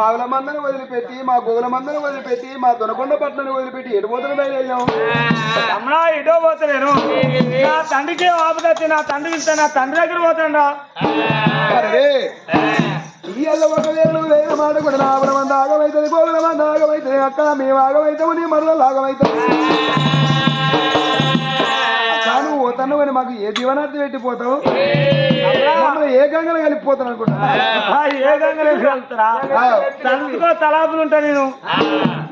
ఆవుల మందని వదిలిపెట్టి మా గోగుల మందని వదిలిపెట్టి మా దొనకొండ పట్టణాన్ని వదిలిపెట్టి ఎడిపోతున్న బయలుదేరాం అమ్మా ఎటో పోతలేను నా తండ్రికి ఆపదచ్చి నా తండ్రి ఇస్తే నా తండ్రి దగ్గర పోతాడా ఇయ్యాల ఒక వేలు వేల మాట కూడా ఆవుల మంది ఆగమైతుంది గోగుల మంది ఆగమైతుంది అక్క మేము ఆగమైతాము నీ మరలు ఆగమైతాము నువ్వు పోతాను కానీ మాకు ఏ జీవనార్థి పెట్టిపోతావు ఏ గంగలు కలిపిపోతాను అనుకుంటా ఏ గంగలు కలుపురా తలాపులు ఉంటా నేను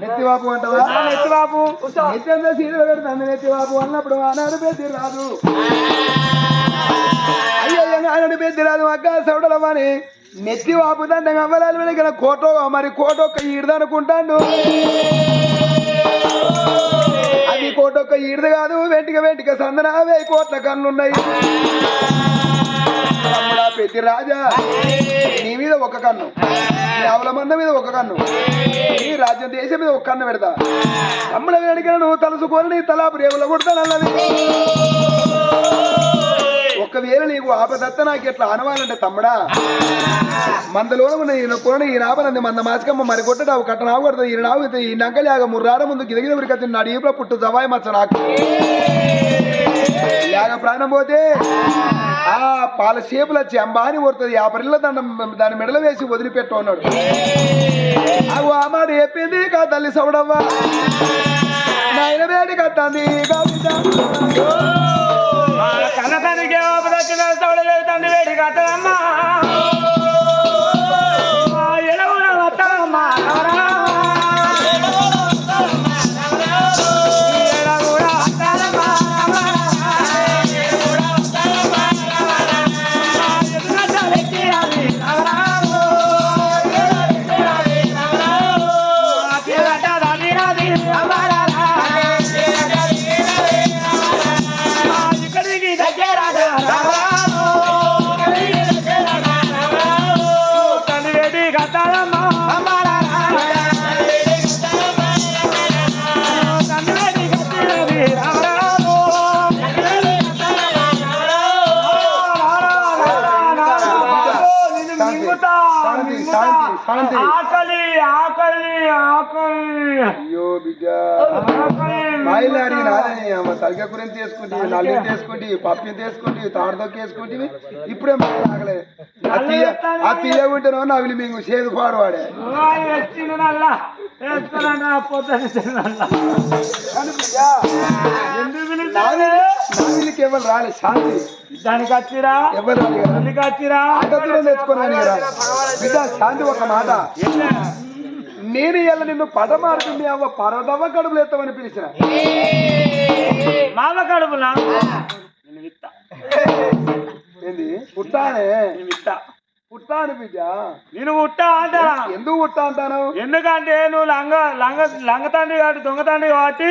నెత్తివాపు అంటావా నెత్తివాపు నెత్తి సీరియల్ పెడతాను నెత్తివాపు అన్నప్పుడు ఆనాడు పెద్ద రాదు అయ్యో ఆనాడు పెద్ద రాదు అక్క సౌడలమని నెత్తి వాపుదంటే అవ్వలాలు వెనక కోటో మరి కోటొక్క ఈడదనుకుంటాను అది కోటొక్క ఈడదు కాదు వెంటిక వెంటిక సందన 1000 కోట్ల కన్నున్నాయి పెద్ద రాజా నీ మీద ఒక కన్ను నీ ఆవుల మంద మీద ఒక కన్ను నీ రాజ్యం దేశం మీద ఒక కన్ను పెడతా తమ్ముడ వెనక నువ్వు తలుసుకొని నీ తలాపు రేవులో కొడతానన్నది ఒకవేళ నీకు ఆపదత్త నాకు ఎట్లా అనవాలంటే తమ్ముడా మందలో ఉన్న ఈయన కొన ఈ రాబనంది మంద మాచకమ్మ మరి కొట్టడావు కట్టనావు కొడుతుంది ఈ నావు ఈ నక్కలేక ముర్రాడ ముందు గిదగిద ఉరికత్తి నాడు ఈపులో పుట్టు జవాయి మచ్చ నాకు లేక ప్రాణం పోతే ఆ పాల సేపులు వచ్చి అంబాని కొడుతుంది ఆ పరిల్ల దాని మెడలు వేసి వదిలిపెట్టు అన్నాడు అవు ఆ మాట చెప్పింది కా తల్లి సౌడవ్వ నాయన వేడి కట్టాంది కన్న తండ్రికి ఆపదచ్చిన చూడలేదు తండ్రి వేడి కట్టదమ్మా ఎడవుల వస్తామమ్మా ఆకలి ఆకలి ఆకలి అయ్యో బిడ్డ మాయిలు అడిగిన తలక గురించి తీసుకుంటే నల్లి తీసుకుంటే పప్పు తీసుకుంటే తాడుదొక్కి వేసుకుంటే ఇప్పుడే ఆగలే ఆ తీయగుంటేనో నవిలి మేము చేదు పాడవాడే నవిలికి ఎవరు రాలే శాంతి దానికి వచ్చిరా ఎవరు వచ్చిరా తెచ్చుకోని బిడ్డ శాంతి ఒక మాట నేను ఇలా నిన్ను పడమారుతుంది అవ్వ పరదవ్వ కడుపులు ఎత్తామని పిలిచిన మామ కడుపులా ఏంది పుట్టానే పుట్టాను బిడ్డ నేను పుట్టా అంటానా ఎందుకు పుట్టా అంటాను ఎందుకంటే నువ్వు లంగ తండ్రి కాబట్టి దొంగ తండ్రి కాబట్టి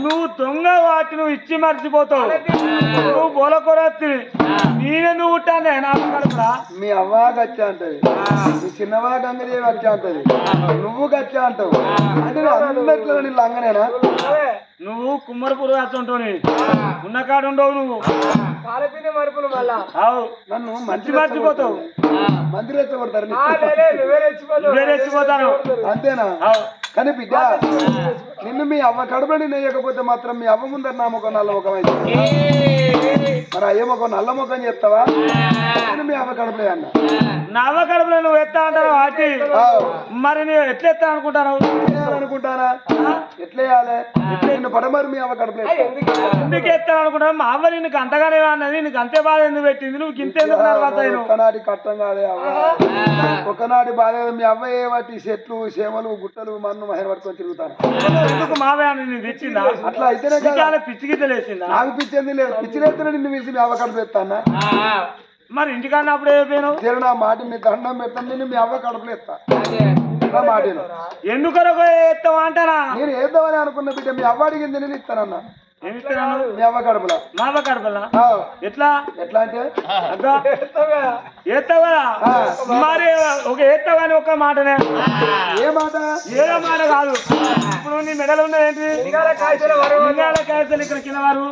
నువ్వు దొంగ కాబట్టి నువ్వు ఇచ్చి మర్చిపోతావు నువ్వు బోలకొరత్తి నేనెందుకు పుట్టానే నా కడుపురా మీ అవ్వ గచ్చా అంటది మీ చిన్నవా గంగదేవి గచ్చా అంటది నువ్వు గచ్చా అంటావు అంటే అందరిలో నీ లంగనేనా నువ్వు కుమ్మరపూరు వచ్చుంటావు ఉన్న కాడు ఉండవు నువ్వు నన్ను మంచి మర్చిపోతావు మంది రెచ్చగొడతారు రెచ్చిపోతాను అంతేనా కానీ బిడ్డ నిన్ను మీ అవ్వ కడుపుని నెయ్యకపోతే మాత్రం మీ అవ్వ ముందర నా ముఖం నల్ల ముఖం అయితే మరి అయ్యే ముఖం నల్ల ముఖం చెప్తావా నేను మీ అవ్వ కడుపులే అన్న నా అవ్వ కడుపులో నువ్వు ఎత్తా అంటావు వాటి మరి నువ్వు ఎట్లా ఎత్తా అనుకుంటాను అనుకుంటానా ఎట్లా వేయాలి నిన్ను పడమరు మీ అవ్వ కడుపులే ఎందుకు ఎత్తాను అనుకుంటాను మా అవ్వ నీకు అంతగానే అన్నది నీకు అంతే బాధ ఎందుకు పెట్టింది నువ్వు ఇంతెందుకు ఒకనాటి కట్టం కాదే అవ్వ ఒకనాటి బాధ మీ అవ్వ ఏమటి చెట్లు చేమలు గుట్టలు మన్ను మహిళ పట్టుకొని తిరుగుతాను ఎందుకు మావే అని తెచ్చిందా అట్లా అయితేనే పిచ్చి గిద్దలు వేసిందా నాకు పిచ్చి ఎందుకు లేదు పిచ్చిలేస్తేనే నిన్ను వేసి మీ అవ్వ కడుపు ఎత్తానా మరి ఇంటికన్నా అప్పుడు అయిపోయినావు తీరు నా మాట మీ దండం పెడతాను నిన్ను మీ అవ్వ కడుపులు ఎత్తా మాట ఎందుకనో ఎత్తావా అంటారా నేను వేద్దామని అనుకున్న బిడ్డ మీ అవ్వ అడిగింది నేను ఇస్తానన్నా మీ అవ్వ కడుపులా మా అవ్వ కడుపులా ఎట్లా ఎట్లా అంటే ఎత్తావా మరి ఒక ఎత్తావా అని ఒక మాటనే ఏ మాట ఏదో మాట కాదు ఇప్పుడు నీ మెడలు ఉన్నది ఏంటి లింగాల కాయసలు ఇక్కడ కింద వారు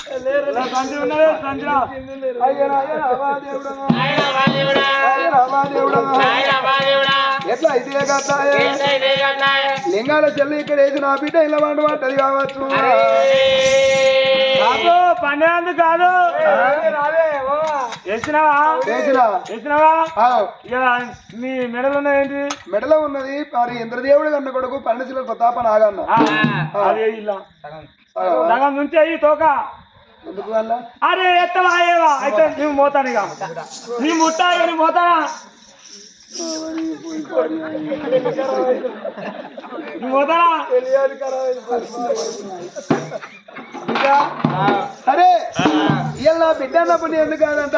సంచి ఉన్నదే సంచిలో ఎట్లా అయితే కదా లింగాల చెల్లి ఇక్కడ వేసి నా బిడ్డ ఇలా వంట పట్టది కావచ్చు. బాబు పండుగ కాదు వేసినావా వేసినావా ఇక నీ మెడలు ఏంటి? మెడలో ఉన్నది మరి ఇంద్రదేవుడు కన్న కొడుకు పండితుల ప్రతాప నాగన్న. అదే ఇలా సగం నుంచి అయ్యి తోక ఎందుకు వల్ల అరే ఎత్తవా అయ్యేవా అయితే నువ్వు మోతాను ఇక నీ ముట్టా నీ మోతానా నువ్వు మోతానా సరే ఇవాళ నా బిడ్డ అన్నప్పుడు ఎందుకు కాదంట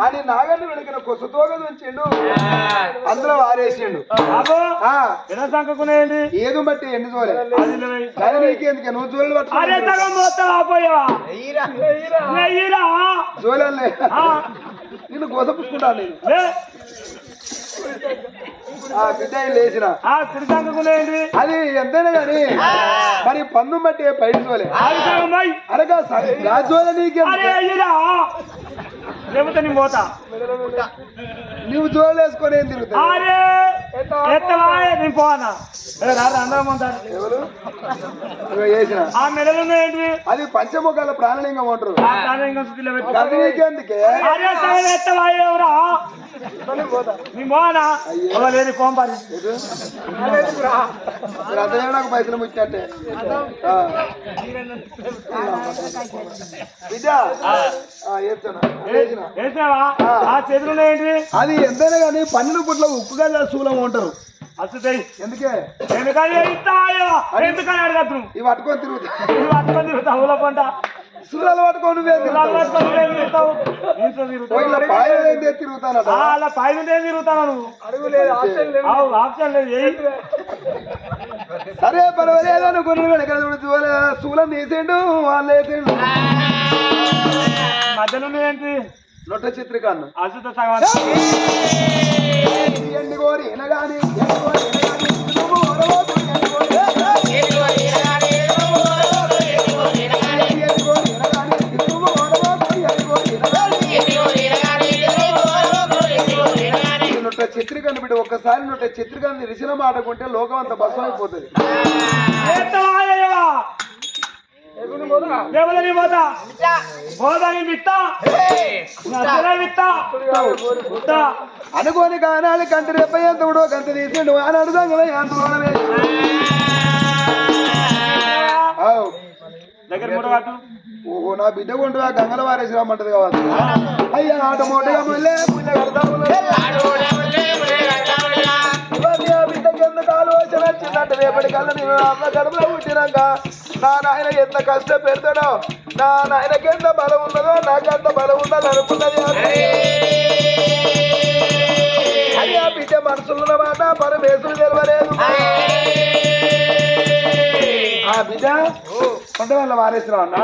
అని నాగన్ని వెనక కొసతోగ ఉంచిండు, అందులో వారేసిండు. ఎలా సంకునేయండి ఏదో బట్టి ఎన్ని చూలే నీకెందుకే నువ్వు చూడలు చూడలే నిన్ను కొసపుచ్చుకుంటా నేను బిడ్డ లేచిన అది ఎంతైనా కానీ మరి పందు బట్టి బయట చూలే అనగా రాజోలే నీకే లేకపోతే నీ పోతా నువ్వు జోలు వేసుకొని ఏం తిరుగుతా నేను పోనా వేసిన ఆ మెడలు ఏంటి? అది పంచముఖాల ప్రాణలింగం అంటారు. నీకెందుకే నీ మోనా లేదు కోంపాలి అదే నాకు పైసలు ముచ్చినట్టే వేసినావా ఆ చేతులు ఏంటి? అది ఎంతైనా కానీ పన్నెండు పుట్ల ఉప్పుగా శూలం ఉంటారు. అసలు ఎందుకే ఎందుకని ఎందుకని అడగద్దు ఇవి పట్టుకొని తిరుగుతా తిరుగుతావు పంట సూరాలు పట్టుకొని తిరుగుతానట. అలా పాయ తిరుగుతాను నువ్వు ఆప్షన్ లేదు. సరే పర్వాలేదు అనుకున్నాడు ఎక్కడ శూలం తీసేయండు వాళ్ళు వేసేయండు. మధ్యలో ఏంటి? నొట్ట చిత్రీకరణ అసుత సగం ఎండి కోరి ఎనగాని చిత్రీకరణ బిడ్డ ఒక్కసారి నొట్ట చిత్రీకరణ రిసిన మాటకుంటే లోకం అంత బస్సు అయిపోతుంది. అనుకోని కానాలి కంటి రేపై అంతడు గంత తీసిండు అని అడుగుదాం దగ్గర ఓహో నా బిడ్డ కొంటు గంగల వారేసి రమ్మంటది కావాలి. అయ్యా ఆట మోటగా ముల్లే పుల్ల కడతాము బిడ్డకి ఎందుకు ఆలోచన వచ్చిందంటే రేపటి కల్లా నేను అమ్మ గడపలో పుట్టినాక నా నాయన ఎంత కష్టం పెడతాడో నా నాయనకి ఎంత బలం ఉన్నదో నాకు అంత బలం ఉన్నది అనుకున్నది. అయ్యా బిడ్డ మనసున్న మాట పరమేశ్వరు తెలవలేదు. ఆ బిడ్డ కొంత వల్ల వారేసిరావు అన్న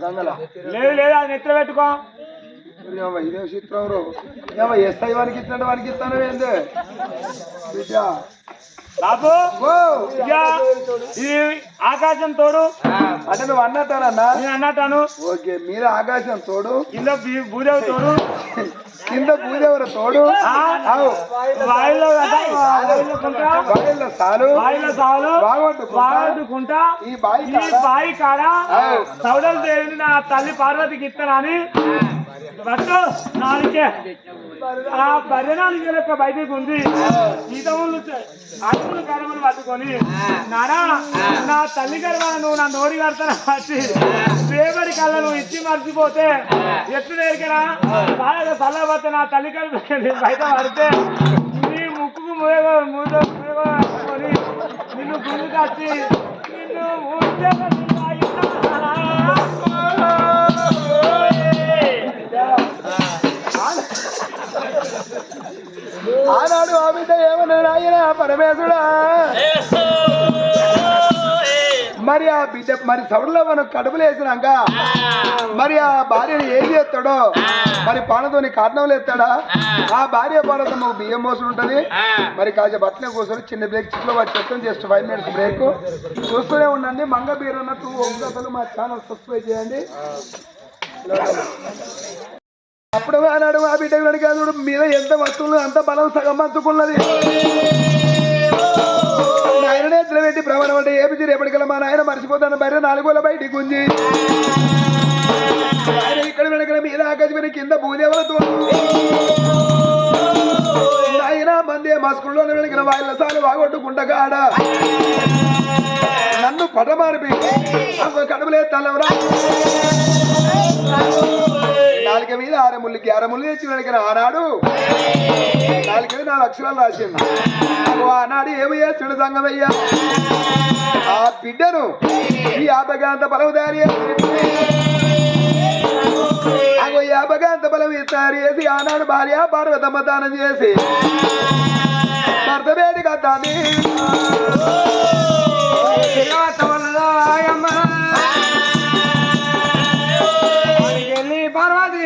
గంగల లేదు లేదు అది నెత్తిన పెట్టుకో. ఇదే చిత్రం ఎస్ఐ వారికి ఇచ్చినట్టు వారికి ఇస్తాను ఏంది బిడ్డ బాబు ఇది ఆకాశం తోడు అంటే నువ్వు అన్నట్టానన్నా నేను అన్నట్టాను. ఓకే మీరు ఆకాశం తోడు కింద భూదేవి తోడు కింద భూదేవర తోడు వాయిలో సాలు బాగుంటుకుంటా ఈ బాయి కాడ సౌడలు దేవిని నా తల్లి పార్వతికి ఇస్తానని బట్టు నాలుగే ఆ భజనానికి యొక్క బయటకు ఉంది. ఈతములు అడుగులు గర్భలు పట్టుకొని నానా నా తల్లి గర్భాల నువ్వు నా నోరి కడతాను వచ్చి రేపటి కళ్ళ నువ్వు ఇచ్చి మర్చిపోతే ఎట్లు నేరికనా బాగా చల్లబోతే నా తల్లి గర్భ బయట పడితే నీ ముక్కుకు మూసుకొని నిన్ను గుండు కచ్చి నిన్ను ఆనాడు ఆ బిడ్డ ఏమన్నాడు ఆయన పరమేశుడా మరి ఆ బిడ్డ మరి సౌడులో మనం కడుపులు వేసినాక మరి ఆ భార్యను ఏం చేస్తాడో మరి పానతోని కాటనంలో ఎత్తాడా ఆ భార్య పానతో మాకు బియ్యం మోసం ఉంటది మరి కాజ బట్టలే కూర్చొని చిన్న బ్రేక్ చిట్లో వచ్చేస్తాం జస్ట్ 5 minutes బ్రేక్ చూస్తూనే ఉండండి మంగ బీర్ అన్నట్టు ఒక్కలు మా ఛానల్ సబ్స్క్రైబ్ చేయండి. అప్పుడు ఆనాడు ఆ బిడ్డ కాదు మీద ఎంత వస్తువులు అంత బలం సగం పంచుకున్నది. నాయననే పెట్టి ప్రమాణం అంటే ఏపిచి రేపటికల్లా మా నాయన మర్చిపోతాను బయట 4 గోళ్ళ బయటికి గుంజి ఆయన ఇక్కడ వెనకల మీద ఆకాశమైన కింద భూదేవలతో ఆయన మందే మా స్కూల్లో వెనకల వాళ్ళ సాలు వాగొట్టుకుంటగాడ నన్ను పటమారిపి కడుపులే తలవరా నాలుక మీద 6 ముళ్ళకి 6 ముళ్ళు తెచ్చి వెనకన ఆనాడు నాలుక మీద 4 అక్షరాలు రాసింది. ఆనాడు ఏమి చేస్తుడు సంగమయ్యా ఆ బిడ్డను ఈ యాభగాంత బలం దారి అగో యాభగాంత బలం ఇస్తారు చేసి ఆనాడు భార్య పార్వతమ్మ దానం చేసి భర్త వేడిగా దాన్ని పార్వతి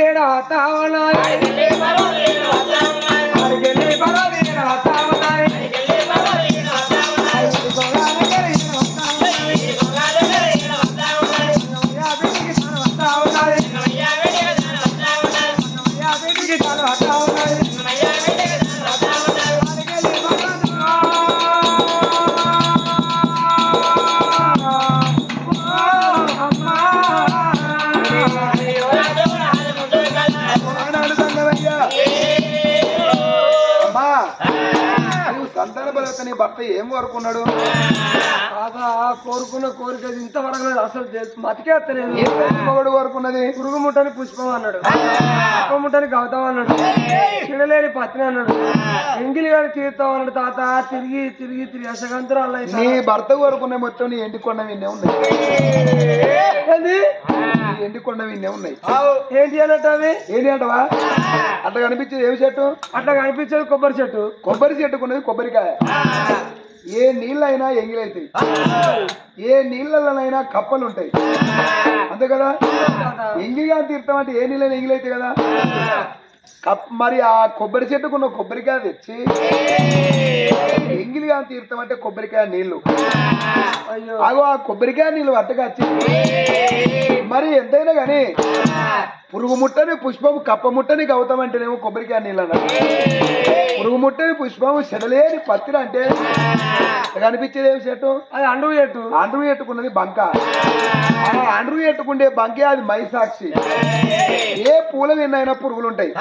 సంతాన బలత నీ భర్త ఏం కోరుకున్నాడు? కోరుకున్న కోరిక ఇంతవరకు అసలు మతికేస్తలేదు. మగడు కోరుకున్నది పురుగు ముట్టని పుష్పం అన్నాడు, పుష్ప ముట్టని గౌతమ్ అన్నాడు, చిడలేని పత్ని అన్నాడు, ఎంగిలి గారి తీర్థం అన్నాడు. తాత తిరిగి తిరిగి తిరిగి అసగంతురాలు నీ భర్త కోరుకున్న మొత్తం నీ ఎండి కొండ విన్నే ఉన్నాయి. ఎండి కొండ విన్నే ఉన్నాయి. ఏంటి అన్నట్టు అవి ఏంటి అంటవా? అట్లా కనిపించేది ఏమి చెట్టు? అట్లా కనిపించేది కొబ్బరి చెట్టు. కొబ్బరి చెట్టుకున్నది కొబ్బరికాయ. ఏ నీళ్ళైనా ఎంగిలైతాయి, ఏ నీళ్ళలోనైనా కప్పలు ఉంటాయి అంతే కదా. ఎంగిలిగా తీర్థం అంటే ఏ నీళ్ళైనా ఎంగిలైతాయి కదా. మరి ఆ కొబ్బరి చెట్టుకున్న కొబ్బరికాయ తెచ్చి ఎంగిలిగా తీర్థం అంటే కొబ్బరికాయ నీళ్లు. అగో ఆ కొబ్బరికాయ నీళ్ళు అట్టకొచ్చి మరి ఎంతైనా కానీ పురుగు ముట్టని పుష్పము కప్ప ముట్టని గౌతమ్ అంటేనేమో కొబ్బరికాయ నీళ్ళు అన్నారు. పురుగు ముట్టని పుష్పము చెడలేని పత్తిర అంటే కనిపించేది ఏమి చెట్టు? అది అండ్రు చెట్టు. అండ్రు చెట్టుకున్నది బంక. అండ్రు చెట్టుకుంటే బంకే అది మైసాక్షి. ఏ పూల విన్నైనా పురుగులు ఉంటాయి.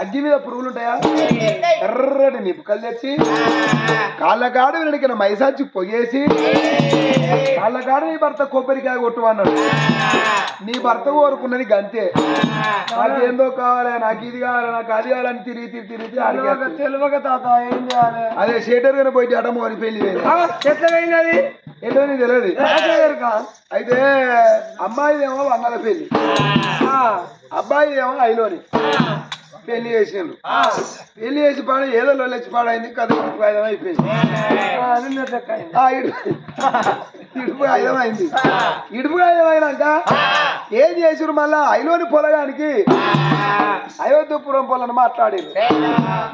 అగ్గి మీద పురుగులు ఉంటాయా? ఎర్రటి నిప్పుకలు తెచ్చి కాళ్ళగాడు వెనకిన మైసాక్షి పొగేసి కాళ్ళగాడు నీ భర్త కొబ్బరికాయ కొట్టు అన్నాడు. నీ భర్త కోరుకున్నది గంతే. నాకేందో కావాలి, నాకు ఇది కావాలి, నాకు అది కావాలని తిరిగి తిరిగి తిరిగి తెలియక తాత ఏం చేయాలి? అదే షేటర్ గానే పోయి అడమ అని పెళ్లి ఎట్లా అది ఎట్లా తెలియదు. అయితే అమ్మాయిదేమో వంగల పెళ్లి, అబ్బాయిదేమో ఐలోని పెళ్లి చేసిండు. పెళ్లి చేసి పాడ ఏదో లొచ్చి పాడైంది. కథ ఆయుధం అయిపోయింది. ఇడుపు ఆయుధం అయింది. ఇడుపు ఆయుధం అయినాక ఏం చేసిరు? మళ్ళా ఐలోని పొలగానికి అయోధ్యపురం పొలను మాట్లాడారు.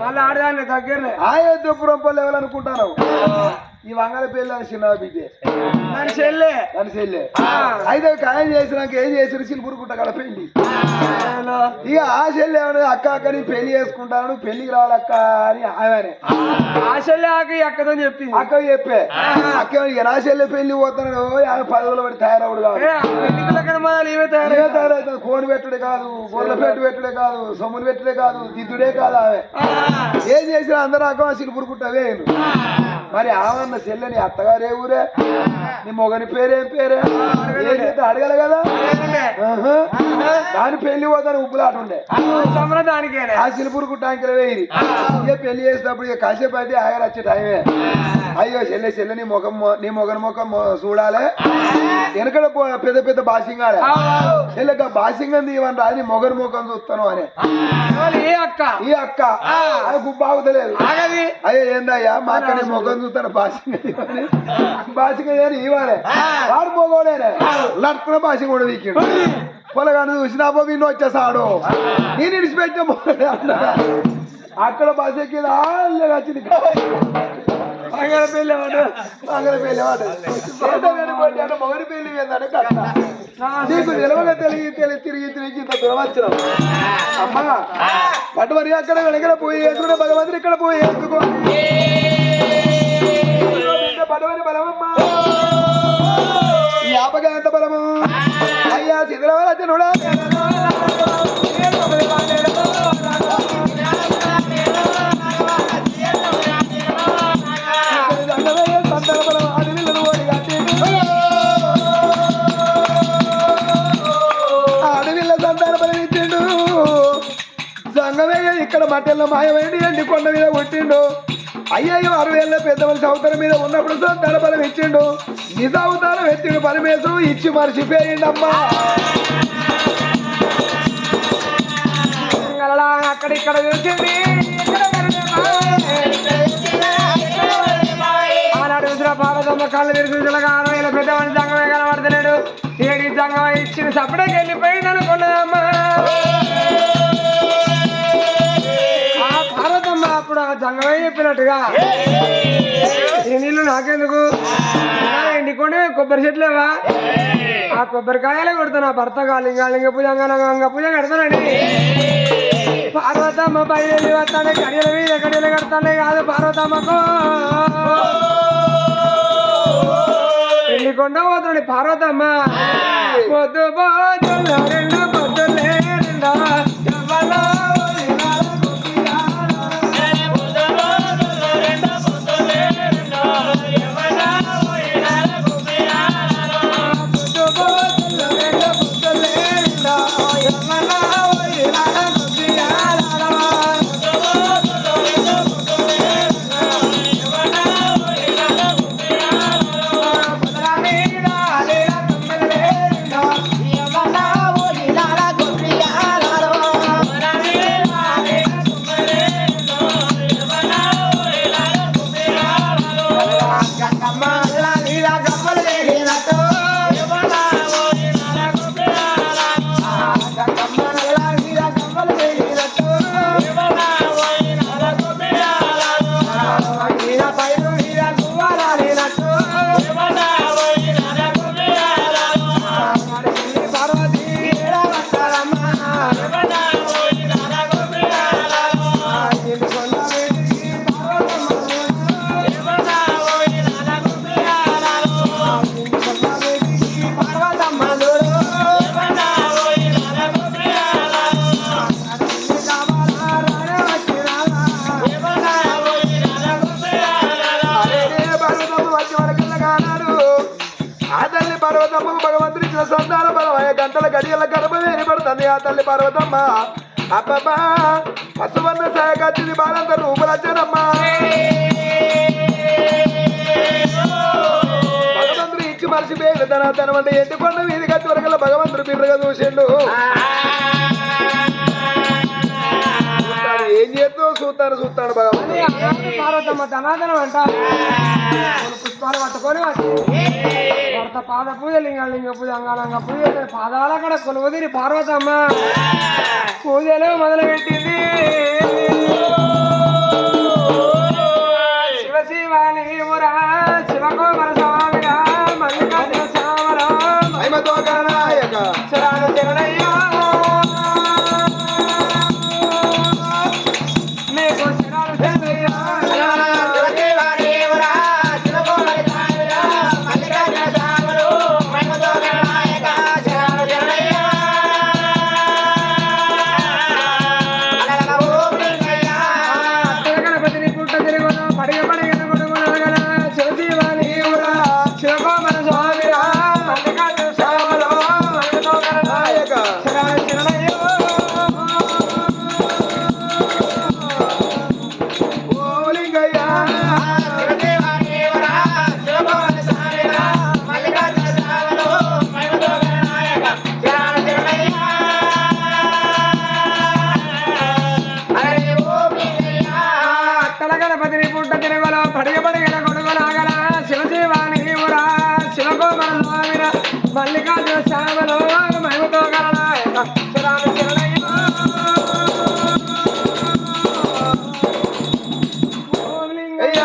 మళ్ళీ ఆడదాన్ని దగ్గరనే అయోధ్యపురం పొలం ఎవరనుకుంటాను? ఈ వంగల పెళ్ళి అని చిన్న బిడ్డే దాని చెల్లె. అయితే ఖాయం చేసినాక ఏం చేసిరు? సిల్పురుకుంట కదా పెళ్లి. ఇక ఆ చెల్లె ఏమన్నా అక్క అక్కని పెళ్లి చేసుకుంటాను, పెళ్లికి రావాలి అక్క అని ఆమెనే. ఆ చెల్లె అక్కతో చెప్పింది. అక్క చెప్పే అక్క ఇక నా చెల్లె పెళ్లి పోతున్నాడు, ఆమె 10 రోజులు పడి తయారవుడు కాదు. తయారవుతుంది. కోని పెట్టుడే కాదు, గొర్రెల పెట్టుడే కాదు, సొమ్ములు పెట్టుడే కాదు, దిద్దుడే కాదు. ఆమె ఏం చేసినా అందరూ అక్క సిల్పురుకుంటవే. మరి ఆమెన్న చెల్లెని అత్తగారే ఊరే, నీ మొగని పేరేం పేరే అడగల కదా. దాని పెళ్లి పోతాను ఉప్పులాట ఉండే ఆ సిలుపురుకు ట్యాంకులు వేయి. ఇక పెళ్లి చేసినప్పుడు ఇక కాసేపు అయితే ఆగరు వచ్చే టైమే. అయ్యో చెల్లె చెల్లె నీ మొగని ముఖం చూడాలి వెనకడ పెద్ద పెద్ద బాసింగాలే చెల్లెక బాసింగం తీయమని రాని మొగని ముఖం చూస్తాను అని ఈ అక్క అది బాగుతలేదు అయ్యో ఏందయ్యా మా అక్క నీ ముఖం చూస్తాను బాసింగ ఇవ్వాలి వాడు మొగోడేనే లడుతున్న బాసింగ కూడా వీకిండు పొలగాని చూసినా వీళ్ళు వచ్చేసాడు నేను ఇడిచిపెట్టే మొగడే అన్న అక్కడ బస్ ఎక్కింది వచ్చింది మంగళ పెళ్లి మొగడి పెళ్లి ఏందంటే కట్ట నీకు నిలవగా తిరిగి ఇంత దూరం వచ్చినాం అమ్మా పట్టు మరి అక్కడ వెనకడ పోయి వేసుకునే భగవంతుడు ఇక్కడ పోయి వేసుకో పడవని బలమమ్మా ఈ ఆపగా ఎంత బలము అయ్యా సిద్ధరాజనుడా అడవిల్ల సంతాన బలం ఇచ్చిండు సంగమయ్య ఇక్కడ మట్టెల్లో మాయమైంది ఎండి కొండ మీద కొట్టిండు అయ్యయ్యో 60 ఏళ్ళ పెద్ద మనిషి అవతారం మీద ఉన్నప్పుడు సంతాన బలం ఇచ్చిండు నిజ అవతారం ఎత్తిండు పరమేశం ఇచ్చి మరిచిపోయిండమ్మా అక్కడిక్కడ చూసింది ఆనాడు చూసిన పార్వతమ్మ కళ్ళు తిరుగుతుగా 60 ఏళ్ళ పెద్ద మనిషి సంగమే కనబడతలేడు ఏడి సంగమ ఇచ్చిన సపడకి వెళ్ళిపోయింది అనుకున్నదమ్మా పార్వతమ్మ అప్పుడు ఆ సంగమే చెప్పినట్టుగా ఈ నీళ్ళు నాకెందుకు ఎండికొండే కొబ్బరి చెట్లేవా ఆ కొబ్బరికాయలే కొడుతున్నా భర్త లింగ పూజ అంగ పూజ కడతానండి పార్వతమ్మ బయలు వస్తానే గడియల మీద గడియలు కడతానే కాదు పార్వతమ్మకు ఎండికొండ పోతుంది పార్వతమ్మ పొద్దు పోతున్న 2 పొద్దులే 2 పర్వతమ్మకు భగవంతుడి ఇచ్చిన సంతాన బలమయ్య గంటల గడియల గర్భమే ఏర్పడుతుంది ఆ తల్లి పర్వతమ్మ అబ్బబ్బా పసువన్న సాయకత్తిది బాలంత రూపులచ్చనమ్మా భగవంతుడు ఇచ్చి మర్చిపోయి తన వంటి ఎండుకొండ వీధి కత్తి వరకల భగవంతుడు బిర్రగా చూసిండు ఏం చేస్తూ చూస్తాడు భగవంతుడు పార్వతమ్మ ధనాదనం అంట పుష్పాలు పట్టుకొని భర్త పాద పూజ లింగ పూజ అంగాలంగ పూజ పాదాల కడ కొలువుదిరి పార్వతమ్మ పూజలు మొదలుపెట్టింది శివ శివాని మురా శివకోమర స్వామిరా మల్లికార్జున స్వామరా మహిమతో గణనాయక శరణు శరణయ్యా నీకు శరణు శరణయ్యా మల్లికార్జున శ్యామలో మహిమతో గలనాయక శరామ శరణయ్య ఓం లింగయ్య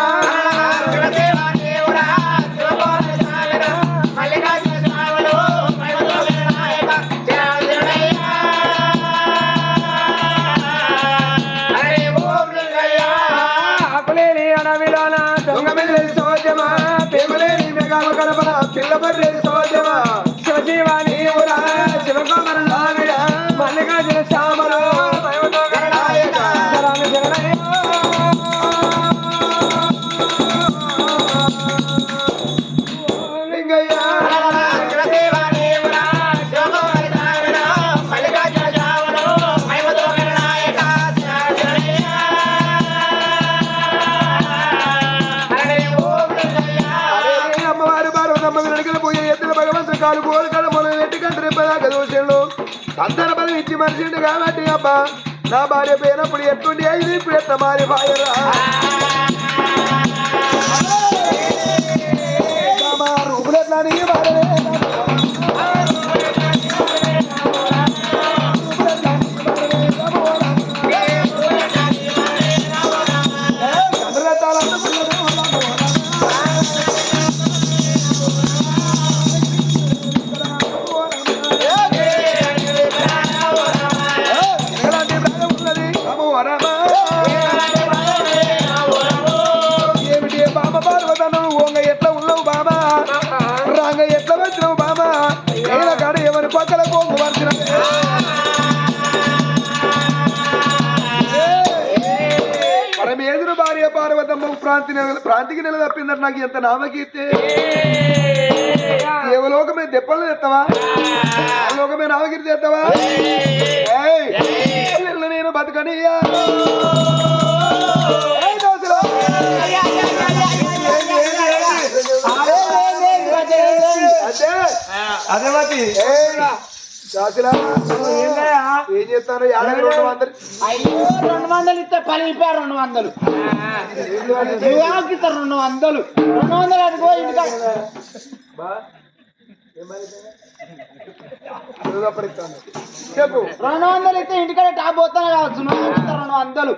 ఆకులేని అడవిలోన దొంగమిల్లి సోద్యమా పేమలేని మెగామ కడపన పిల్లబడి సోద్యమా శివజీవాని ఊరా శివకుమార స్వామిరా మల్లికార్జున శ్యామలో మహిమతో గలనాయక శరామ శరణయ్య లింగయ్య అమ్మవారి పార్వతమ్మ వెనకలు పోయే ఎత్తుల భగవంతుడు కాలు కోరికలు మొదలు ఎట్టుకంటే రేపదాకా దోషంలో సంతాన బలం ఇచ్చి మనిషిండు కాబట్టి అబ్బా నా భార్య పోయినప్పుడు ఎట్టుండి అయింది ఇప్పుడు ఎట్ట మారి భార్యరా రూపులెట్లా నీ భార్య ప్రాంతికి నెల తప్పిందంటే నాకు ఎంత నామకీర్తే ఏవలోకమే దెప్పలు తెస్తావా లోకమే నామకీర్తి తెస్తావా నేను బతకనియా అదే మతి ఏం చేస్తాను 200 అయ్యో 200 ఇస్తే 200 ఇస్తారు 200 అడుగు ఇంటికా చెప్పు 200 ఇస్తే ఇంటికాడ టాప్ పోతానే కావచ్చు 200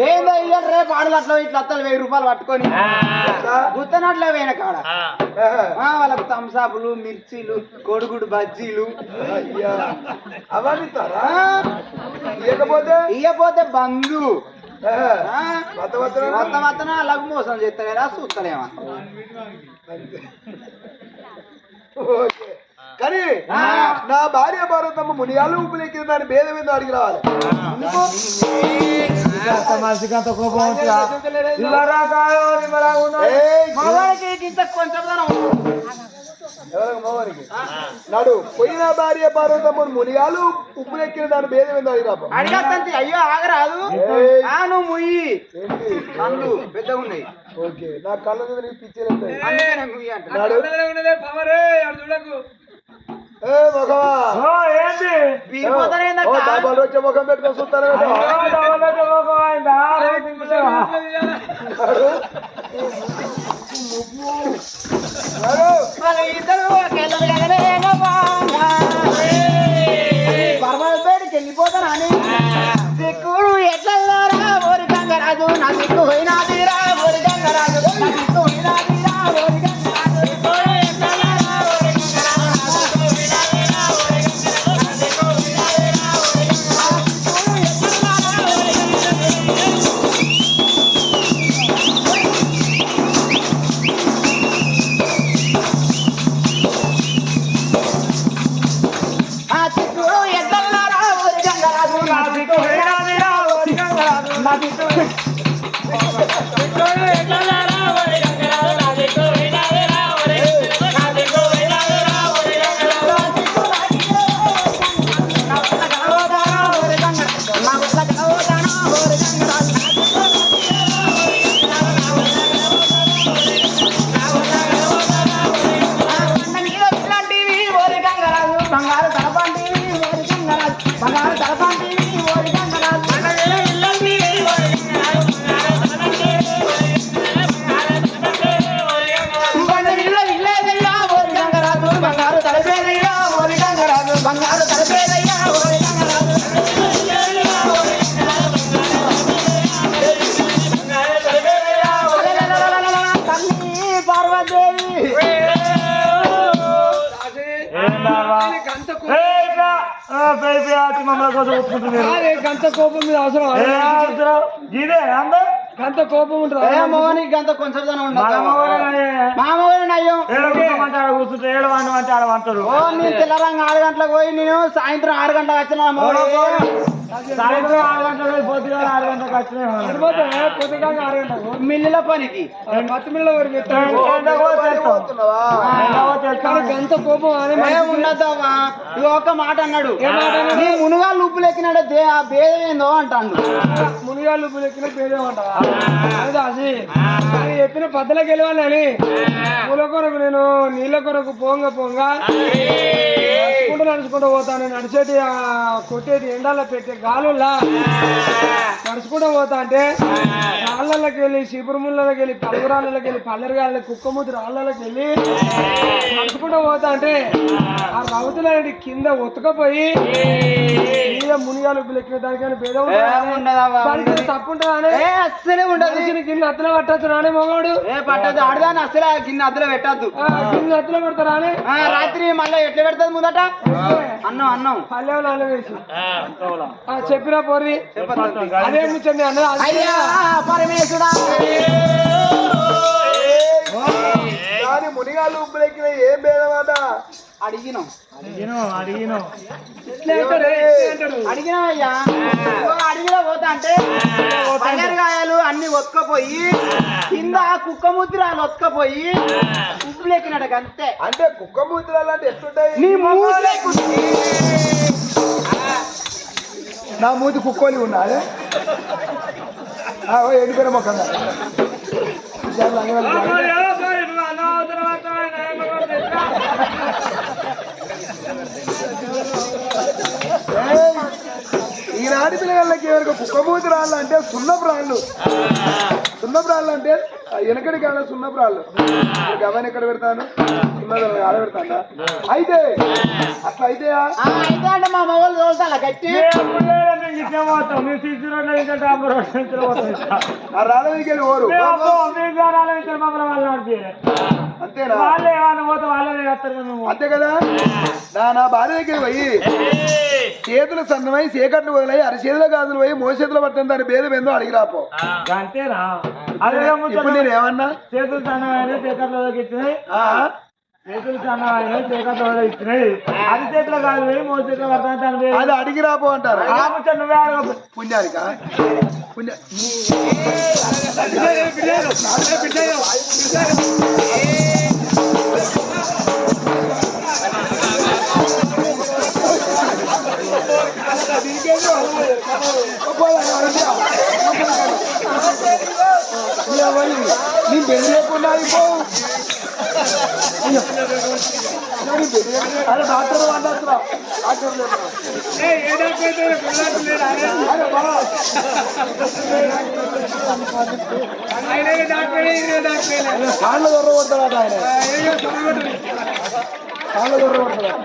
ఏందో ఇయ్యాలి రేపు ఆడలు అట్లా ఇట్లా 1000 రూపాయలు పట్టుకొని గుత్తనట్లే పోయిన కాడ వాళ్ళకు థమ్సాపులు మిర్చీలు కోడిగుడు బజ్జీలు అవన్నీ ఇయ్యకపోతే బంధు మొత్తం అలాగ మోసం చేస్తారు కదా చూస్తలేమా కానీ నా భార్య భారతమ్మ మునియాలు ఉప్పులెక్కిన దాని భేదం ఏందో అడిగి రావాలి నాడు పోయిన భార్య భారతమ్మ మునియాలు ఉప్పులెక్కిన దాని భేదం ఏందో అడిగి రాప అడిగంత అయ్యో ఆగరాదు నువ్వు ముయ్యి కళ్ళు పెద్దగా ఉన్నాయి ఓకే నా కళ్ళ మీద నీకు పిచ్చేది అందుకనే ముయ్యి అంటాడు వచ్చే ముఖం పెట్టుకొని చూస్తాను పర్వతపేటకి వెళ్ళిపోతాను అని సిక్కుడు ఎట్లా ఓరి గంగరాజు నా సిక్కు పోయినాదిరా ఓరి గంగరాజు నా సిక్కు పోయినాదిరా ఓరి పేపే ఆటి మమ్మల్ని కోసం ఒప్పుకుంటున్నారు గంత కోపం మీద అవసరం ఇదే అందా గంత కోపం ఉంటుంది ఏ మగవానికి గంత కొంచెం జనం ఉండదు మన మొగోడే మా మగవాడిని అయ్యో కూర్చోమంటే ఆడ కూర్చుంటే ఏడవండి అంటే ఆడ వంటారు ఓ నేను తెల్లరంగా 6 గంటలకు పోయి నేను సాయంత్రం 6 గంటలకు వచ్చిన మగవాడు సాయంత్రం 6 గంటలకు పోయి పొద్దుగా 6 గంటలకు వచ్చినాయి పొద్దుగా 6 గంటలకు మిల్లుల పనికి పత్తిమిల్ల వరకు గంత కోపం అని ఉండద్దావా ఇక ఒక మాట అన్నాడు నీ మునుగాళ్ళు ఉప్పులు ఎక్కినాడు ఆ భేదం ఏందో అంటాడు మునిగాళ్ళు లెక్కిన పేదేమంటావా అది చెప్పిన పద్దలకి వెళ్ళాలని పూల కొరకు నేను నీళ్ళ కొరకు పొంగ నడుచుకుంటూ పోతాను నడిచేటి కొట్టేటి ఎండాలో పెట్టే గాలుల్లా నడుచుకుంటూ పోతా అంటే రాళ్ళకి వెళ్ళి శిబురముళ్ళకి వెళ్ళి పలుగురాళ్ళకి వెళ్ళి పల్లెరగాళ్ళ కుక్కముద్దు రాళ్ళకి వెళ్ళి నడుచుకుంటూ పోతా అంటే ఆ రౌతుల కింద ఉతకపోయి మీద మునిగాలు ఎక్కిన దానికైనా భేదం తప్పు ఉంటుందా అస్సలే ఉండదు గిన్నె అద్దలో పట్టచ్చు రానే మగవాడు పట్టదు ఆడదాన్ని అసలు గిన్నె అద్దలో పెట్టద్దు గిన్నె అద్దలో పెడతారా రాత్రి మళ్ళీ ఎట్లా పెడతాది ముందట అన్నం పల్లెలు అల్ల వేసి చెప్పినా పోరి అదే ముచ్చండి అన్న అయ్యా పరమేశ్వరా మునిగాళ్ళు ఉప్పులెక్కిన ఏం భేదమాట అడిగినాం అయ్యా అడిగిన పోతా అంటే పల్లెరగాయలు అన్ని ఒక్కపోయి కింద కుక్క ముద్రాలు ఒక్కపోయి ఉప్పులు ఎక్కినాడు అంతే అంటే కుక్క ముద్రలు అంటే ఎట్లుంటాయి నీ మూతి నా మూతి కుక్కోలి ఉన్నాడు ఎండిపోయిన మొక్కగా ఈనాటి పిల్లలకి ఎవరికి కుక్కమూతి రాళ్ళు అంటే సున్నపు రాళ్ళు అంటే వెనకడి కాడ సున్నపు రాళ్ళు గవన్ ఎక్కడ పెడతాను సున్నది ఆడ పెడతాను అయితే అట్లా అయితే అయితే అంటే మా మొగలు చూస్తా గట్టి ఆ రాళ్ళ దగ్గరికి వెళ్ళి ఓరు అంతేనా అంతే కదా నా భార్య దగ్గర పోయి చేతులు సన్నమై చీకట్లు వదిలాయి అరిచేతుల గాజులు పోయి మోసేతులు పట్టిన దాని భేదం ఏందో అడిగి రాపో అంతేనా ఇప్పుడు నేను ఏమన్నా చేతులు సన్నమైన చీకట్లో ఇచ్చినాయి చేతులు సన్నమైన చీకట్లో ఇచ్చినాయి అది చేతులు కాదు పోయి మోసేతులు పడుతుంది దాని అది అడిగి రాపో అంటారు నువ్వే అడగ పుణ్యానిక పుణ్య నీ పెళ్లి లేకుండా అయిపోవు అరే డాక్టర్ డాక్టర్ కాళ్ళు దొర కొడతాడు ఆయన కాళ్ళు దొర కొడతాడు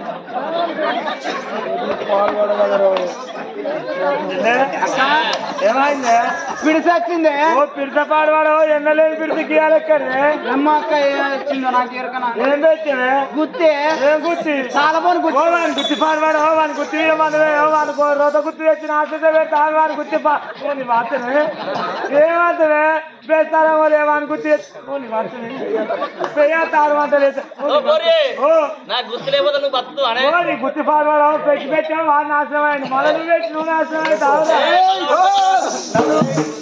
ఏమైందే పిడిసొచ్చిందే పిడిసపాడవాడు ఎన్నలేని పిడిసి గీయాలెక్కడే అమ్మ అక్క వచ్చిందో నాకు ఎరకనా ఏం తెచ్చావే గుత్తే ఏం గుర్తి చాలా పోను గుత్తి వాని గుర్తి పాడవాడు వాని గుర్తి వాని రోత గుర్తి తెచ్చిన ఆశ పెడతాను వాని గుర్తి వార్తనే ఏమంటే వేస్తారా వాని గుర్తి పేస్తారు గుర్తి పాడవాడు పెట్టి పెట్టావు వాడు నాశనం అయింది మొదలు పెట్టి నువ్వు నాశనం అయితే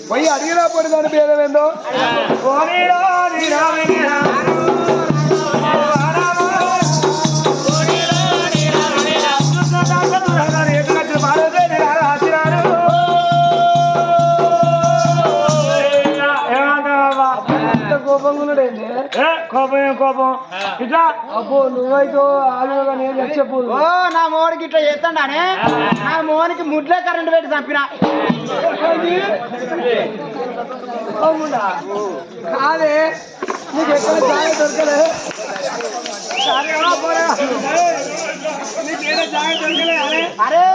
పోయి అడిగినా పోయి దాని భేదం ఏందో కోపం ఇట్లా అబ్బో నువ్వైతే ఆలుగా నేను చెప్పు ఓ నా మోనికి ఇట్లా చేస్తాడానే నా మోనికి ముడ్లే కరెంట్ పెట్టి చంపిన కాదే నీకు ఎక్కడ జాగా దొరకలే అరే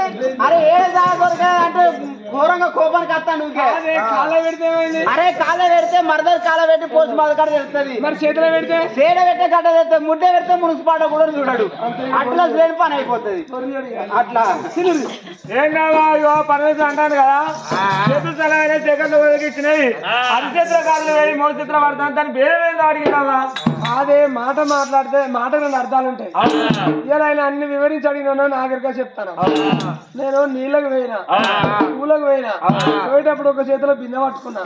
అరే ఏ జాగా దొరకలే అంటే ఘోరంగా కోపానికి వస్తాను ఊరికే. అదే కాళ్ళ పెడితే ఏమైంది? అరే కాళ్ళ పెడితే మరదలు కాళ్ళ పెట్టి పోస్ట్ బాధ కడ తెలుస్తుంది. మరి చేతిలో పెడితే సేడ పెట్టే గడ్డ తెలుస్తుంది. ముద్ద పెడితే మున్సిపాలిటీ కూడా చూడడు. అట్లా లేని పని అయిపోతుంది. అట్లా ఏం కావా ఇగో పరమేశ్వరం అంటాను కదా చేతులు సలహా సెకండ్లు ఇచ్చినాయి అరిచేతుల కాళ్ళు వేయి మూడు చిత్రం పడతాను దాని పేరేందో అడిగినావా అదే మాట మాట్లాడితే మాటకు అర్థాలు ఉంటాయి. ఇలా ఆయన అన్ని వివరించి అడిగినా నాగరిగా చెప్తాను. నేను నీళ్ళకి పోయినా, పూలకు పోయినా, పోయేటప్పుడు ఒక చేతిలో బిందె పట్టుకున్నా,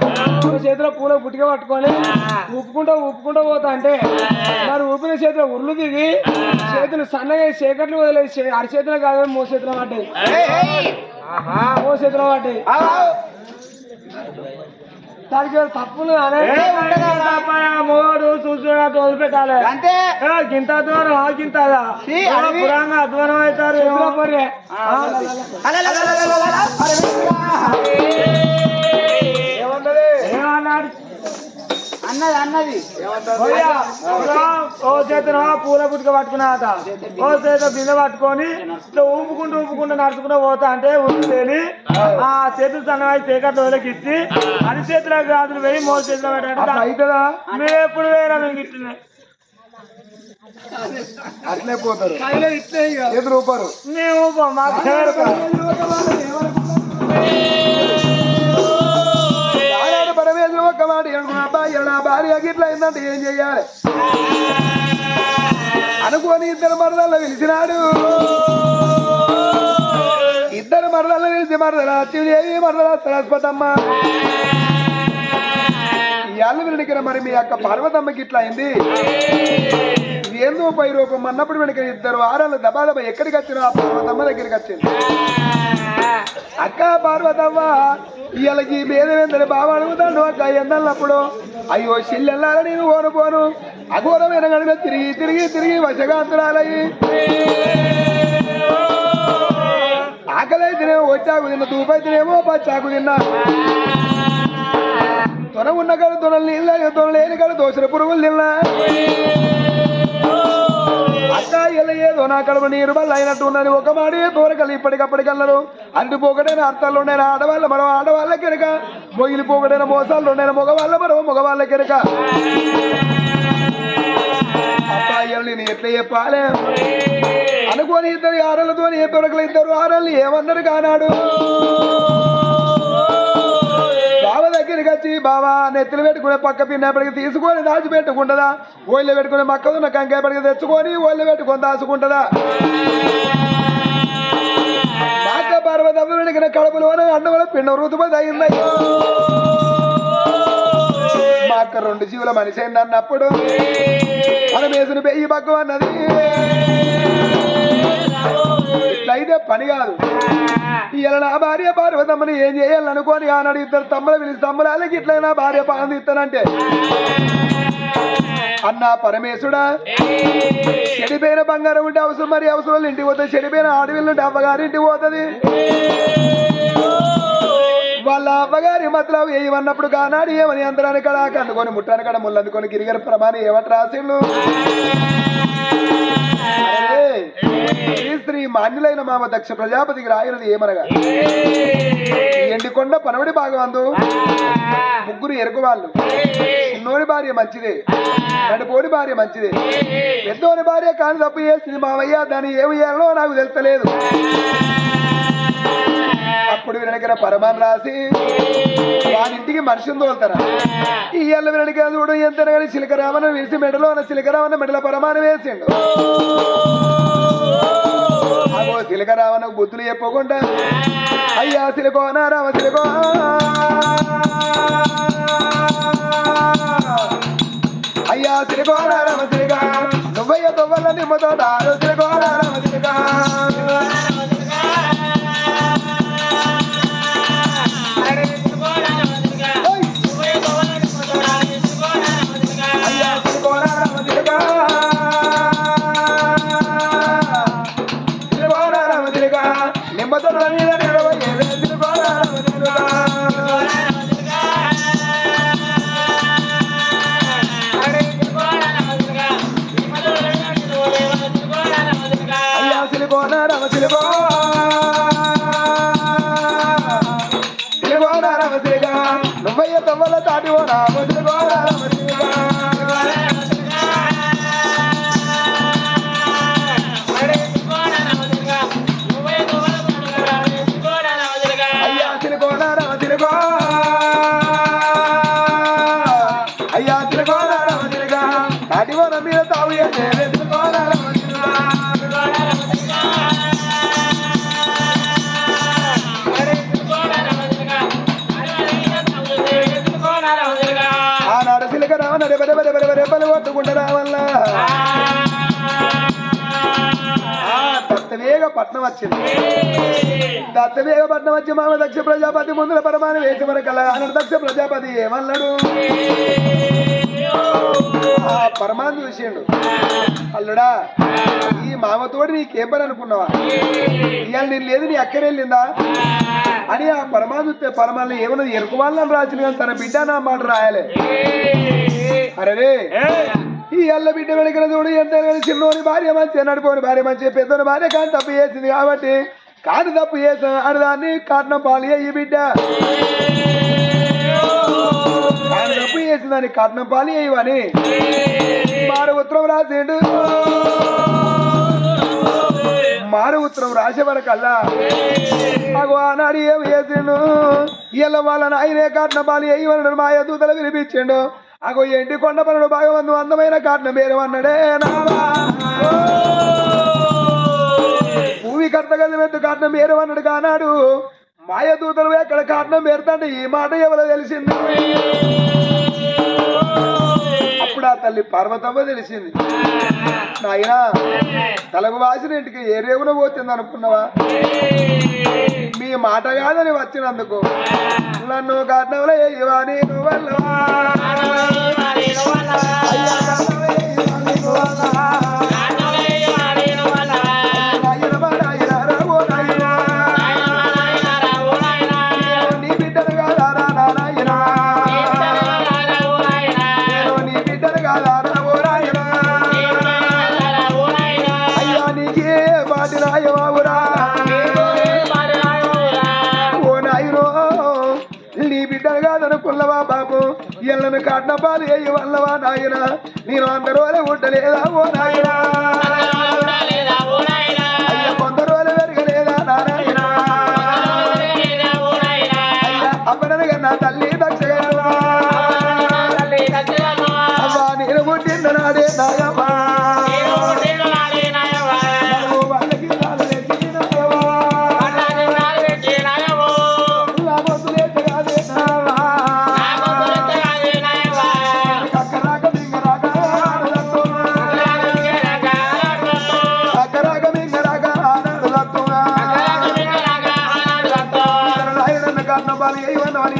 ఒక చేతిలో పూలకు పుట్టిక పట్టుకొని ఉప్పుకుంటూ పోతా అంటే మరి ఊపిన చేతిలో ఉర్లు దిగి చేతులు సన్నగా చీకట్లు వదిలేసి అరిచేతులు కాదు మో చేతిలో పడ్డాయి, మో చేతిలో పడ్డాయి. దానికి తప్పులు మోడు చూసుకున్నా తోలు పెట్టాలి అంతే. గింత అధ్వానం గింత పురాంగా అధ్వానం అవుతారు ఏమన్నాడు అన్నది ఓ చేతన పూల పుట్టుక పట్టుకున్నాట, ఓ చేత బిందె పట్టుకొని ఇట్లా ఊపుకుంటూ నడుచుకుంటూ పోతా అంటే ఊపితేని ఆ చేతులు సన్నవాయి చీకటి రోజులకి ఇచ్చి అరి చేతుల గాజులు వేయి మో చేతిలో పెట్టాడు. మేము ఎప్పుడు వేరా మేము ఇట్లనే అట్లే పోతారు, ఎదురు ఊపారు. మేము మాకు పరమేశ్వరు ఒక్క మాట అబ్బాయి నా భార్య గిట్లా అయిందంటే ఏం చెయ్యాలి అనుకోని ఇద్దరు మరదల్లో పిలిచినాడు. ఇద్దరు మరదల్లో పిలిచి మరదల అచ్చుదేవి మరదల సరస్వతమ్మ ఇవాళ వెనుకన మరి మీ అక్క పార్వతమ్మకి ఇట్లా అయింది ఏందో పై రూపం అన్నప్పుడు వెనుక ఇద్దరు వారాలు దబాదబా ఎక్కడికి వచ్చినా ఆ పార్వతమ్మ దగ్గరికి వచ్చింది. అక్క పార్వతమ్మ ఇవాళకి భేదమేందని బాగా అడుగుతాడు. అక్క ఎందన్నప్పుడు అయ్యో చిల్లెల్లారా నేను పోను అఘోరమైన గడిలో తిరిగి వశగాంతురాలయ్యి ఆకలైతేనేమో వచ్చాకు తిన్నా, దూపైతేనేమో పచ్చాకు తిన్నా, తొన ఉన్న కాడ తొనలు తిన్నా, తొన లేని కాడ దోసర పురుగులు తిన్నా. అక్క ఇలా ఏదో నా కడుపు నీరు బల్ల అయినట్టు ఉన్నది. ఒక మాడి తోరకలు ఇప్పటికప్పటికన్నారు అంటుపోకడైన అర్థాలు ఉండైన ఆడవాళ్ళ మరో ఆడవాళ్ళ కెరక, మొగిలిపోకడైన మోసాలు ఉండైన మగవాళ్ళ మరో మగవాళ్ళ కెరక. అబ్బాయి నేను ఎట్లా చెప్పాలి అనుకోని ఇద్దరు ఆడలతో ఏ తొరకలు ఇద్దరు ఆడల్ని ఏమన్నారు కానాడు. బావ దగ్గరికి వచ్చి బావా నెత్తులు పెట్టుకునే పక్క పిన్నప్పటికి తీసుకొని దాచిపెట్టుకుంటుందా, ఓళ్ళు పెట్టుకునే మక్కదున్న కంకాయపడికి తెచ్చుకొని ఓళ్ళు పెట్టుకొని దాచుకుంటుందా. మాక పర్వతమ్మ వెనుకన కడుపులోన అన్నవల పిండ ఋతుపతి అయిందయ్యో. మా అక్క రెండు జీవుల మనిషి అయింది అన్నప్పుడు మనం వేసిన పెయ్యి పక్క అన్నది. ఇట్లయితే పని కాదు. ఇలా నా భార్య పార్వతమ్మని ఏం చేయాలనుకోని ఆనాడు ఇద్దరు తమ్ములు పిలిచి తమ్ములకి ఇట్లయినా భార్య పాలన ఇస్తానంటే అన్నా పరమేశుడా చెడిపోయిన బంగారం ఉంటే అవసరం మరి అవసరం ఇంటికి పోతుంది, చెడిపోయిన ఆడవిల్లు ఉంటే అవ్వగారింటికి పోతుంది. వాళ్ళ అవ్వగారి మతలో ఏమన్నప్పుడు కానాడు ఏమని అందరాని కడ అందుకొని ముట్టాని కడ ముళ్ళందుకొని గిరిగర ప్రమాణి ఏమంట రాసిండు. శ్రీ మాన్యులైన మామ దక్ష ప్రజాపతికి రాయినది ఏమనగా ఎండికొండ పనవడి భాగవందు ముగ్గురు ఎరుకు వాళ్ళు. చిన్నోని భార్య మంచిదే, నడిపోని భార్య మంచిదే, పెద్దోని భార్య కాని తప్పు చేసింది మావయ్య, దాన్ని ఏమి చేయాలో నాకు తెలుస్తలేదు. అప్పుడు వినడికిన పరమాన్ని రాసి వానింటికి మనిషిని తోలుతారా. ఈ ఎల్ల వినడికి చూడు ఎంత కానీ చిలకరామను వేసి మెడలో ఉన్న చిలకరామన్న మెడల పరమాన్ని వేసిండు. అగో చిలకరామనకు బుద్ధులు చెప్పకుండా అయ్యా సిలకోనా రామ సిలకో అయ్యా సిలకోనా రామ సిలిగా నువ్వయ్య తొవ్వల నిమ్మతో సిలకోనా రామ సిలిగా దాటివోనా వదిలిపోరా అయ్యా తిరుగోనారా తిరుగో అయ్యా తిరుగోనారా తిరుగా దాటివోన మీద తావు తిరుగోనారా ఆనాడు సిలక రావణ రెబ్బలు కొట్టుకుంటా రావల్ల దత్తవేగ పట్నం వచ్చింది దత్తవేగ పట్నం వచ్చి మామ దక్ష ప్రజాపతి ముందుల పరమాన వేసి వరకల్లా అన్నాడు దక్ష ప్రజాపతి ఏమన్నాడు ఆ పరమాన్ని చూసిండు అల్లుడా ఈ మామతోటి నీకేం పని అనుకున్నావా ఇవాళ నేను లేదు నీ అక్కడే వెళ్ళిందా అని ఆ పరమాన్ని చూస్తే పరమాన్ని ఏమన్నా ఎరుకు వాళ్ళని రాసిన కానీ తన బిడ్డ నా మాట రాయాలి అరే ఈ అల్ల బిడ్డ వెనకన చూడు ఎంత చిన్నోని భార్య మంచి నడిపోని భార్య మంచి పెద్దోని భార్య కానీ తప్పు చేసింది కాబట్టి కాని తప్పు చేసిన ఆడదాన్ని కాటనం పాలు ఈ బిడ్డ ఆయన తప్పు చేసిందని కాటనం పాలు వేయవని మారు ఉత్తరం రాసేడు మారు ఉత్తరం రాసే వరకల్లా ఆనాడు ఏమి చేసిండు ఇళ్ళ వాళ్ళని ఆయనే కాటనం పాలు వేయమన్నాడు మాయ దూతలు వినిపించిండు అగో ఎంటి కొండ పనుడు భాగవంతు అందమైన కాటనం పేరు అన్నాడే భూమి కర్తగది వెంటు కాటనం పేరు అన్నాడు కానాడు మాయదూతలు ఎక్కడ కాటనం పేరుతంటే ఈ మాట ఎవరో తెలిసింది అప్పుడు ఆ తల్లి పార్వతమ్మ తెలిసింది నాయనా తలకు వాసిన ఇంటికి ఏ రేవున పోతుంది అనుకున్నావా మీ మాట కాదని వచ్చినందుకు నన్ను కాటంలో ఇవా నేను వల్లవా నీ బిడ్డను కాదా నాయనా నీ బిడ్డను కాదా అయ్యా నీకే బాటి రాయవావురా ఓ నాయనో నీ బిడ్డను కాదనుకున్నవా బాబు ఇళ్ళను కాటన పాలు వేయి వల్లవా నాయన నేను అందరూ ఉండలేదా ఓ నాయన అయ్యా కొంత రోజులు పెరగలేదా నారాయణ అయ్యా అప్పనగా నా తల్లి దక్షగా అవ్వా నేను పుట్టిన నాడే నాయమ్మా వాళ్ళకి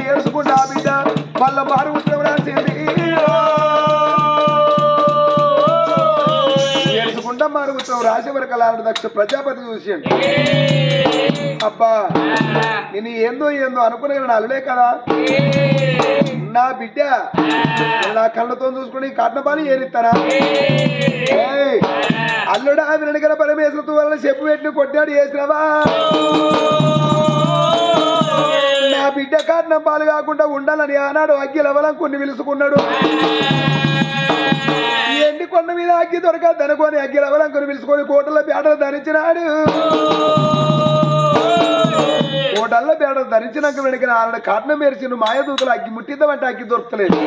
ఏడుచుకుంటా బిడ్డ వాళ్ళ మారు ఉత్తరం రాసింది ఏడుచుకుంటా మారు ఉత్తరం రాసే వరకు అలాంటి దక్ష ప్రజాపతి చూసిండు అబ్బా నేను ఏందో అనుకున్నా అల్లుడే కదా నా బిడ్డ నా కళ్ళతో చూసుకుని కాటనపాలి ఏరిస్తారా అల్లుడా వెనకల పరమేశ్వరతో వల్ల చెప్పు పెట్టిన కొట్టాడు చేసినావా నా బిడ్డ కాటనం పాలు కాకుండా ఉండాలని ఆనాడు అగ్గి లవలం కొన్ని పిలుచుకున్నాడు ఎండి కొండ మీద అగ్గి దొరకదు అనుకొని అగ్గి లవలం కొన్ని పిలుచుకొని కోటల్లో పేటలు ధరించినాడు కోటల్లో పేటలు ధరించినాక వెనక ఆనాడు కాటనం మేర్చిండు మాయదూతలు అగ్గి ముట్టిద్దామంటే అగ్గి దొరకలేదు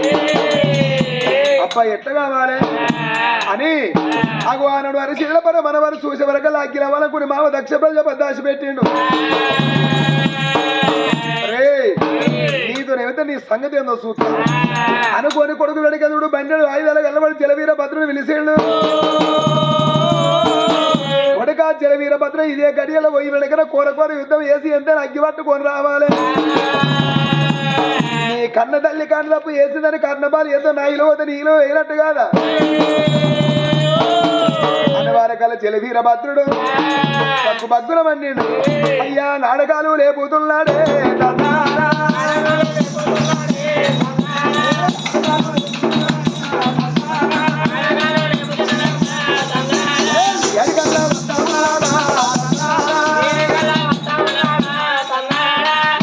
అబ్బా ఎట్లా కావాలి అని అగు ఆనాడు అరిశీల పర మనవారు చూసే వరకు అగ్గి లవలం కొన్ని మావ దక్ష ప్రజాపతి దాచి పెట్టిండు నీతో ఏమైతే నీ సంగతి ఏందో చూస్తా అనుకోని కొడుకు వెనకదుడు బండెడు ఆయుధాలు గెలబడి జలవీర భద్రుడు పిలిచేళ్ళు కొడుక జలవీర భద్ర ఇదే గడియల పోయి వెనకన కోరకోర యుద్ధం వేసి ఎంత అగ్గి పట్టుకొని రావాలి నీ కన్న తల్లి కన్న తప్పు వేసిందని కన్నపాలు ఏదో నాయిలో నీలో వేయనట్టు కాదా అనవారకాల జలవీర భద్రుడు తప్పు భద్రం అన్నిండు అయ్యా నాటకాలు లేపుతున్నాడే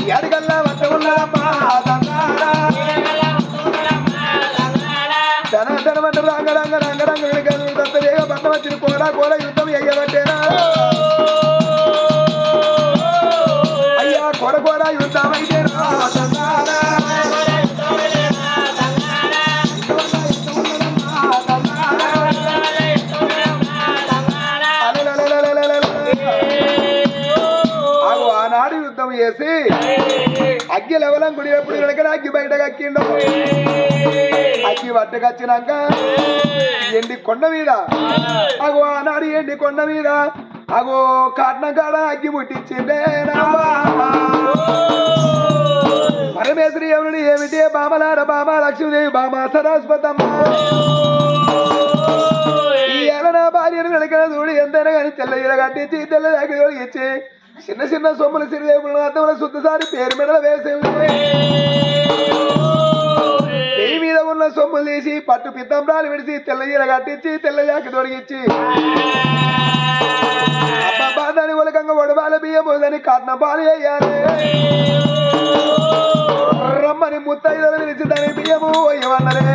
ఎడగల్లా వద్ద ఉన్నాడమ్మా కొడా కోల యుద్ధం అయ్యబట్టేనా అయ్యా కొడకోర యుద్ధం అయితేనా ఆనాడు యుద్ధం చేసి అగ్గి లెవలం గుడి ఎప్పుడు కనుక అగ్గి బయటకు అక్కిండు అగ్గి పట్టుకొచ్చినాక ఎండి కొండ మీద అగో ఆనాడు ఎండి కొండ మీద అగో కాట్నం కాడ అగ్గి ముట్టించిండే పరమేశ్వరి ఎవరిని ఏమిటి బామలార బామ లక్ష్మీదేవి బామ సరస్వతమ్మ ఈ ఏలన భార్యను వెనకన చూడు ఎంతైనా కానీ తెల్ల ఈర కట్టించి తెల్ల దాకి ఇచ్చి చిన్న చిన్న సొమ్ములు సిరిదేవులు అద్దముల శుద్ధసారి పేరు మెడల వేసేవి పెయి మీద ఉన్న సొమ్ములు తీసి పట్టు పిత్తంబ్రాలు విడిచి తెల్ల ఈర కట్టించి తెల్ల జాకి తొడిగిచ్చి అబ్బా దాని ఒలకంగా ఒడబాల బియ్యం దాన్ని కట్న పాలు వేయాలి రమ్మని ముత్తైదలు పిలిచి దాని బియ్యము ఇవ్వన్నరే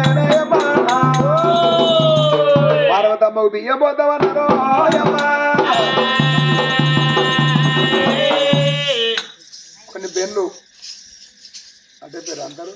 పార్వతమ్మకు బియ్యం పోతామన్నారు కొన్ని బెన్ను అంటే పేరు అంటారు